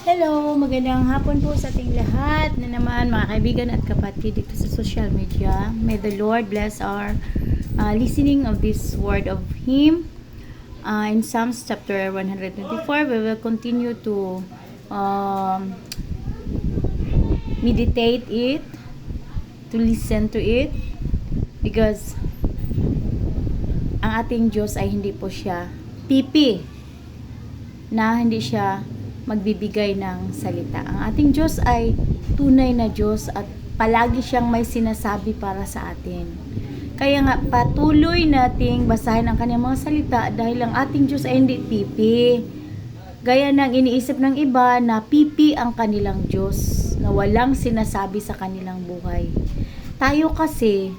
Hello, magandang hapon po sa ating lahat na naman mga kaibigan at kapatid dito sa social media. May the Lord bless our listening of this word of Him. In Psalms chapter 124, we will continue to meditate it, to listen to it, because ang ating Diyos ay hindi po siya pipi, na hindi siya magbibigay ng salita. Ang ating Diyos ay tunay na Diyos at palagi siyang may sinasabi para sa atin. Kaya nga patuloy nating basahin ang kanyang mga salita dahil ang ating Diyos ay hindi pipi. Gaya ng iniisip ng iba na pipi ang kanilang Diyos, na walang sinasabi sa kanilang buhay. Tayo kasi,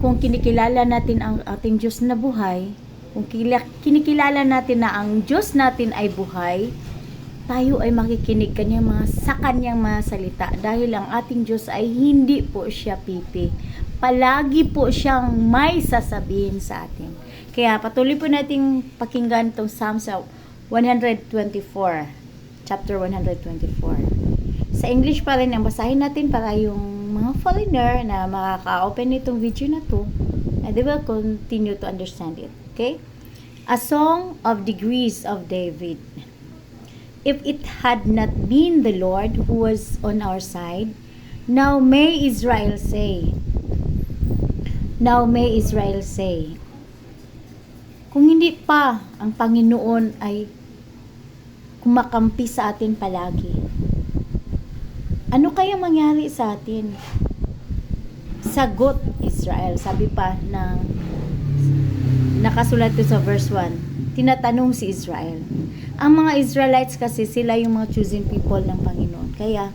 kung kinikilala natin ang ating Diyos na buhay, kung kinikilala natin na ang Diyos natin ay buhay, tayo ay makikinig sa kanyang mga salita dahil ang ating Diyos ay hindi po siya pipi. Palagi po siyang may sasabihin sa atin. Kaya patuloy po nating pakinggan itong Psalms 124, chapter 124. Sa English pa rin ang basahin natin para yung mga foreigner na makaka-open nitong video na to, they will continue to understand it. Okay? A song of degrees of David. If it had not been the Lord who was on our side, now may Israel say. Now may Israel say. Kung hindi pa ang Panginoon ay kumakampi sa atin palagi, ano kaya mangyari sa atin? Sagot Israel. Sabi pa ng nakasulat to sa verse 1. Tinatanong si Israel. Ang mga Israelites kasi sila yung mga chosen people ng Panginoon. Kaya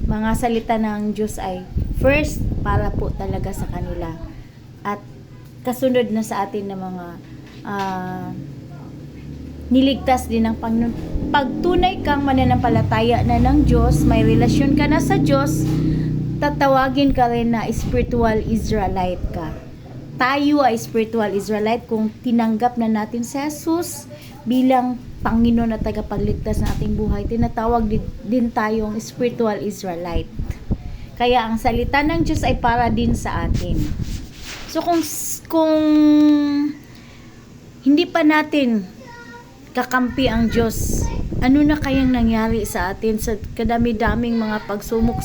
mga salita ng Diyos ay first para po talaga sa kanila. At kasunod na sa atin na mga niligtas din ng Panginoon. Pag tunay kang mananampalataya na ng Diyos, may relasyon ka na sa Diyos, tatawagin ka rin na spiritual Israelite ka. Tayo ay spiritual Israelite kung tinanggap na natin si Jesus bilang Panginoon at tagapagligtas ng ating buhay. Tinatawag din tayong spiritual Israelite. Kaya ang salita ng Diyos ay para din sa atin. So kung hindi pa natin kakampi ang Diyos, ano na kayang nangyari sa atin sa kadami-daming mga pagsubok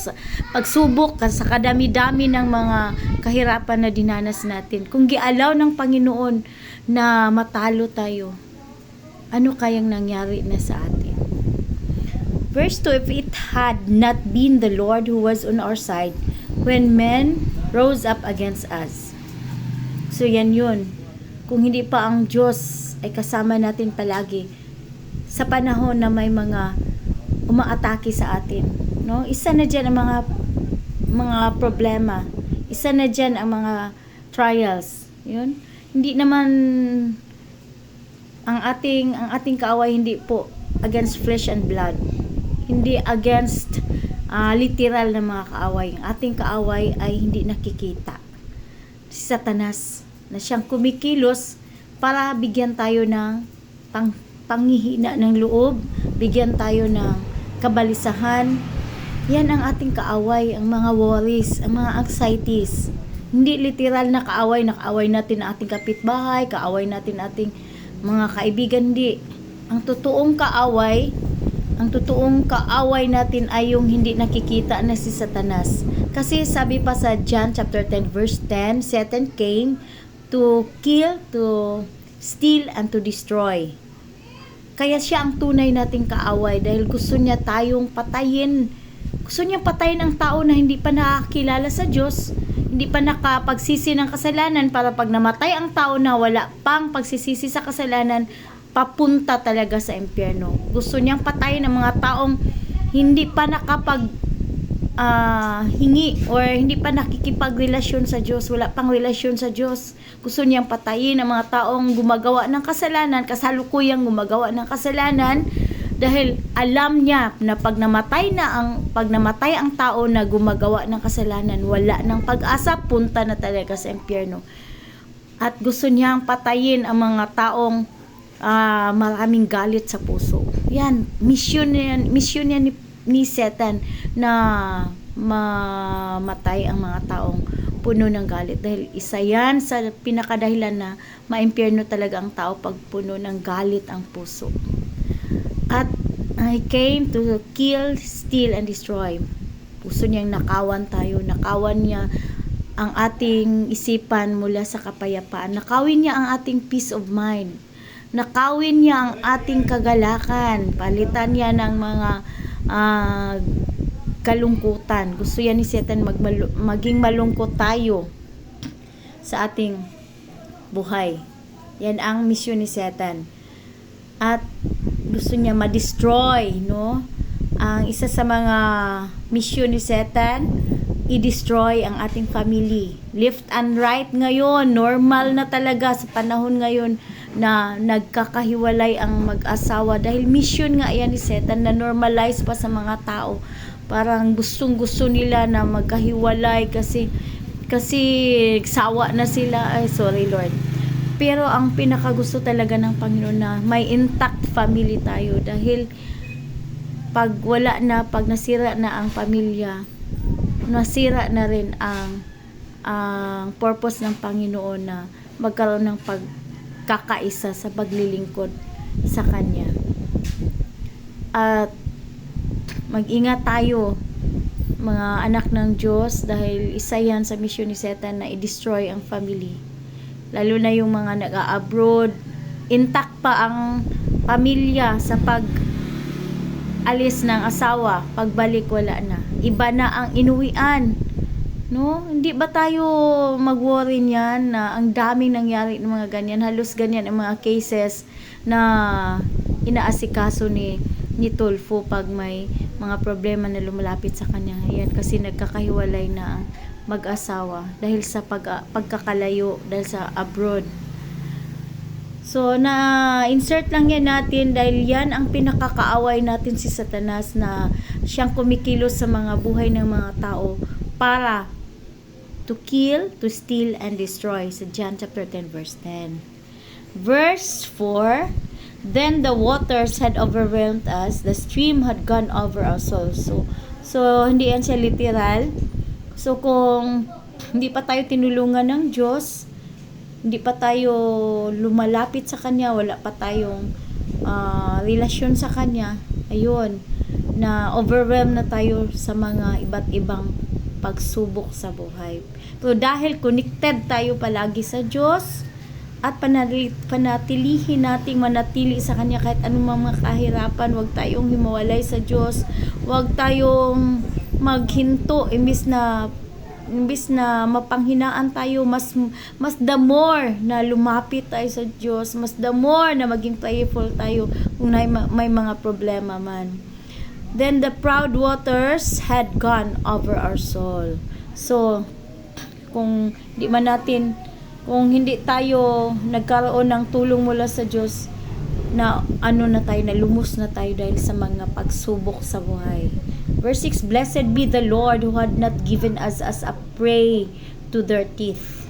sa kadami-dami ng mga kahirapan na dinanas natin? Kung gialaw ng Panginoon na matalo tayo, ano kayang nangyari na sa atin? Verse 2, if it had not been the Lord who was on our side when men rose up against us. So yan yun. Kung hindi pa ang Diyos ay kasama natin palagi sa panahon na may mga umaatake sa atin, no? Isa na diyan ang mga problema. Isa na diyan ang mga trials. 'Yun. Hindi naman ang ating kaaway hindi po against flesh and blood. Hindi against literal na mga kaaway. Ang ating kaaway ay hindi nakikita. Si Satanas na siyang kumikilos para bigyan tayo ng panghihina ng loob, bigyan tayo ng kabalisahan. Yan ang ating kaaway, ang mga worries, ang mga anxieties. Hindi literal na kaaway natin ang ating kapitbahay, kaaway natin ating mga kaibigan, hindi. Ang totoong kaaway natin ay yung hindi nakikita na si Satanas. Kasi sabi pa sa John chapter 10 verse 10, Satan came to kill, to steal, and to destroy. Kaya siya ang tunay nating kaaway dahil gusto niya tayong patayin. Gusto niya patayin ang tao na hindi pa nakakilala sa Diyos, hindi pa nakapagsisi ng kasalanan, para pag namatay ang tao na wala pang pagsisisi sa kasalanan, papunta talaga sa impyerno. Gusto niyang patayin ang mga taong hindi pa hingi or hindi pa nakikipagrelasyon sa Diyos, wala pang relasyon sa Diyos. Gusto niyang patayin ang mga taong gumagawa ng kasalanan, kasalukuyang gumagawa ng kasalanan, dahil alam niya na pag namatay ang tao na gumagawa ng kasalanan, wala ng pag-asa, punta na talaga sa impyerno. At gusto niyang patayin ang mga taong maraming galit sa puso. Yan, mission yan ni Satan na mamatay ang mga taong puno ng galit. Dahil isa yan sa pinakadahilan na maimpyerno talaga ang tao pag puno ng galit ang puso. At I came to kill, steal, and destroy. Puso niyang nakawan tayo. Nakawan niya ang ating isipan mula sa kapayapaan. Nakawin niya ang ating peace of mind. Nakawin niya ang ating kagalakan. Palitan niya ng mga kalungkutan. Gusto yan ni Satan maging malungkot tayo sa ating buhay. Yan ang misyon ni Satan. At gusto niya ma-destroy, no? Ang isa sa mga misyon ni Satan, i-destroy ang ating family. Left and right ngayon, normal na talaga sa panahon ngayon na nagkakahiwalay ang mag-asawa dahil mission nga yan ni Satan na normalize pa sa mga tao. Parang gustong-gusto nila na magkahiwalay kasi sawa na sila. Ay, sorry Lord. Pero ang pinakagusto talaga ng Panginoon na may intact family tayo dahil pag wala na, pag nasira na ang pamilya, nasira na rin ang purpose ng Panginoon na magkaroon ng pagkakaisa sa paglilingkod sa Kanya. At mag-ingat tayo mga anak ng Diyos dahil isa yan sa mission ni Satan na i-destroy ang family. Lalo na yung mga nag-a-abroad, intact pa ang pamilya sa pag-alis ng asawa, pagbalik wala na. Iba na ang inuwian. No? Hindi ba tayo mag-worry niyan na ang daming nangyari ng mga ganyan, halos ganyan ang mga cases na inaasikaso ni Tulfo pag may mga problema na lumalapit sa kanya. Yan, kasi nagkakahiwalay na ang mag-asawa dahil sa pagkakalayo dahil sa abroad. So na-insert lang yan natin dahil yan ang pinakakaaway natin si Satanas na siyang kumikilos sa mga buhay ng mga tao para to kill, to steal, and destroy sa John chapter 10 verse 10. Verse 4, then the waters had overwhelmed us, the stream had gone over our souls. So hindi yan siya literal. So kung hindi pa tayo tinulungan ng Diyos, hindi pa tayo lumalapit sa Kanya, wala pa tayong relasyon sa Kanya, ayun, na overwhelmed na tayo sa mga iba't ibang pagsubok sa buhay. Pero dahil connected tayo palagi sa Diyos at panatilihin nating manatili sa Kanya kahit anumang mga kahirapan, huwag tayong himawalay sa Diyos, huwag tayong maghinto imbis na mapanghinaan tayo, mas the more na lumapit tayo sa Diyos, mas the more na maging prayerful tayo kung may mga problema man. Then the proud waters had gone over our soul. So kung hindi tayo nagkaroon ng tulong mula sa Diyos, na lumos na tayo dahil sa mga pagsubok sa buhay. Verse 6, blessed be the Lord who had not given us as a prey to their teeth.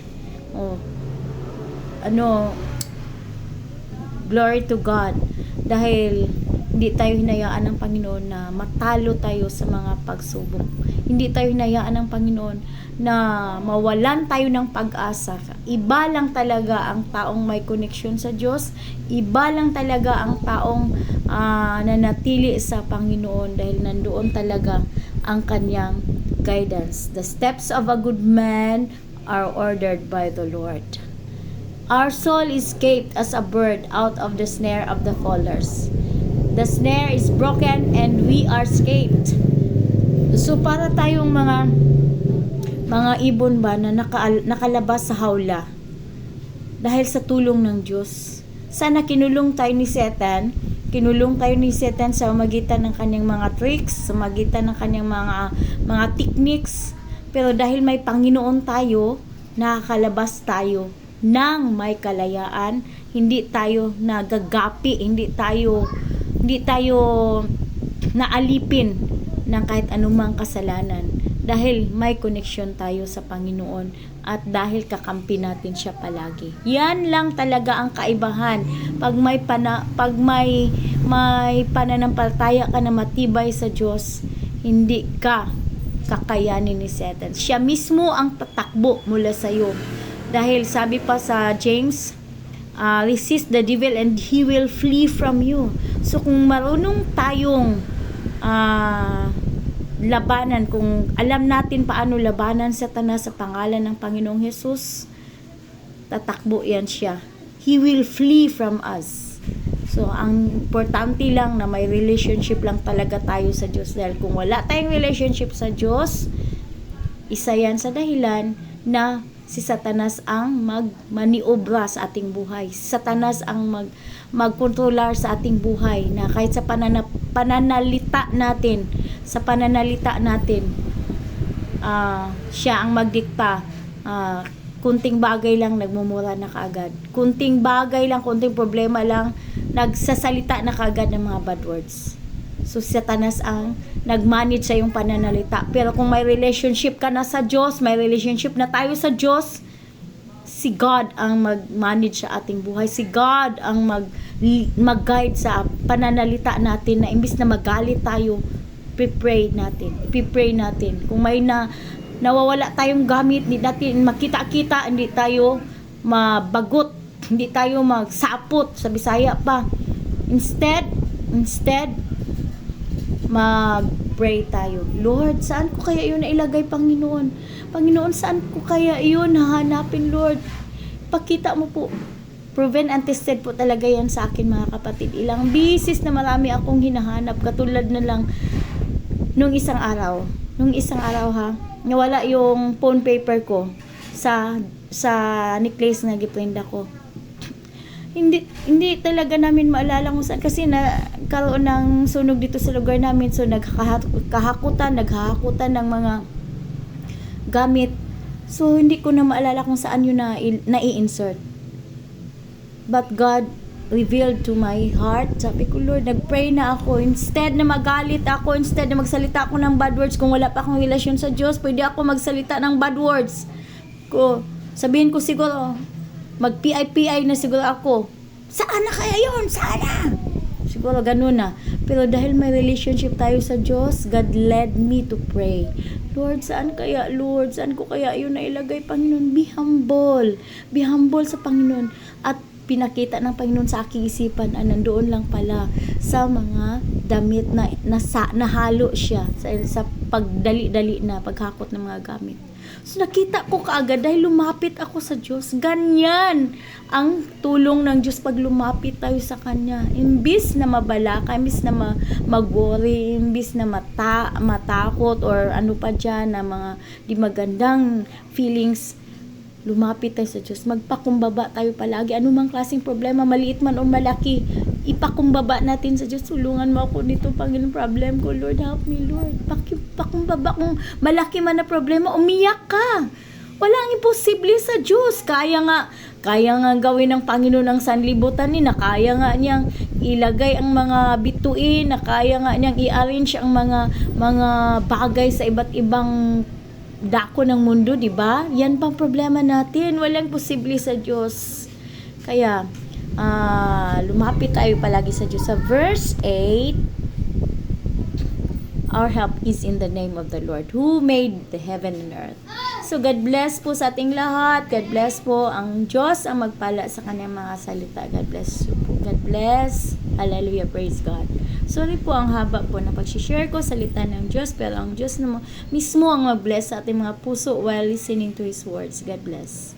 Glory to God. Dahil hindi tayo hinayaan ng Panginoon na matalo tayo sa mga pagsubok. Hindi tayo hinayaan ng Panginoon na mawalan tayo ng pag-asa. Iba lang talaga ang taong may connection sa Diyos. Iba lang talaga ang taong nanatili sa Panginoon dahil nandoon talaga ang kanyang guidance. The steps of a good man are ordered by the Lord. Our soul escaped as a bird out of the snare of the fowlers. The snare is broken and we are escaped. So para tayong mga ibon ba na nakalabas sa hawla dahil sa tulong ng Diyos. Sana kinulong tayo ni Satan sa magitan ng kanyang mga tricks, sa magitan ng kanyang mga techniques. Pero dahil may Panginoon tayo, nakakalabas tayo ng may kalayaan, hindi tayo nagagapi, hindi tayo naalipin ng kahit anumang kasalanan Dahil may connection tayo sa Panginoon at dahil kakampi natin siya palagi. Yan lang talaga ang kaibahan. Pag may pananampalataya ka na matibay sa Diyos, hindi ka kakayanin ni Satan. Siya mismo ang tatakbo mula sa iyo. Dahil sabi pa sa James, resist the devil and he will flee from you. So kung marunong tayong labanan, kung alam natin paano labanan Satanas sa pangalan ng Panginoong Hesus, tatakbo yan siya. He will flee from us. So ang importante lang na may relationship lang talaga tayo sa Diyos. Dahil kung wala tayong relationship sa Diyos, isa yan sa dahilan na si Satanas ang magmaniobra sa ating buhay. Si Satanas ang magkontrolar sa ating buhay, na kahit sa pananalita natin, siya ang magdikta. Kunting bagay lang nagmumura na kaagad. Kunting bagay lang, kunting problema lang, nagsasalita na kaagad ng mga bad words. So Satanas ang nagmanage sa iyong pananalita. Pero kung may relationship ka na sa Diyos, may relationship na tayo sa Diyos, si God ang mag-manage sa ating buhay. Si God ang mag-guide sa pananalita natin, na imbis na magalit tayo, pipray natin. Kung may nawawala tayong gamit, hindi natin makita-kita, hindi tayo mabagot, hindi tayo magsapot sa Bisaya pa. Instead, mag-pray tayo. Lord, saan ko kaya yun nailagay, Panginoon? Panginoon, saan ko kaya yun hahanapin, Lord? Pakita mo po. Proven and tested po talaga yan sa akin, mga kapatid. Ilang bisis na marami akong hinahanap. Katulad na lang nung isang araw ha, nawala yung phone paper ko sa necklace na giprenda ko. Hindi talaga namin maalala kung saan, kasi nagkaroon ng sunog dito sa lugar namin. So naghahakutan ng mga gamit. So hindi ko na maalala kung saan yun na-i-insert. But God revealed to my heart. Sabi ko, Lord, nagpray na ako. Instead na magalit ako, instead na magsalita ako ng bad words, kung wala pa akong relasyon sa Diyos, pwede ako magsalita ng bad words. Sabihin ko siguro, mag-PI na siguro ako. Saan na kaya yun? Sana! Siguro ganun na. Pero dahil may relationship tayo sa Diyos, God led me to pray. Lord, saan kaya? Lord, saan ko kaya yun nailagay, Panginoon? Be humble. Be humble sa Panginoon. At pinakita ng Panginoon sa aking isipan, nandoon lang pala sa mga damit na nahalo siya sa pagdali-dali na paghakot ng mga gamit. So nakita ko kaagad dahil lumapit ako sa Diyos. Ganyan ang tulong ng Diyos pag lumapit tayo sa Kanya. Imbis na mabalaka, imbis na mag-worry, imbis na matakot or ano pa dyan na mga di magandang feelings, lumapit tayo sa Diyos. Magpakumbaba tayo palagi. Anumang klaseng problema, maliit man o malaki, ipakumbaba natin sa Diyos. Tulungan mo ako nito, Panginoon, problem ko. Lord, help me, Lord. Pakumbaba. Kung malaki man na problema, umiyak ka. Walang imposible sa Diyos. Kaya nga gawin ng Panginoon ang sanlibutan ni, na kaya nga niyang ilagay ang mga bituin, na kaya nga niyang i-arrange ang mga bagay sa iba't ibang dako ng mundo, di ba? Yan pang problema natin. Walang posible sa Diyos. Kaya, lumapit tayo palagi sa Diyos. Sa verse 8, our help is in the name of the Lord who made the heaven and earth. So, God bless po sa ating lahat. God bless po. Ang Diyos ang magpala sa kanyang mga salita. God bless you po. God bless. Hallelujah. Praise God. Sorry po ang haba po na pag-share ko salita ng Diyos, pero ang Diyos mismo ang mag-bless sa ating mga puso while listening to His words. God bless.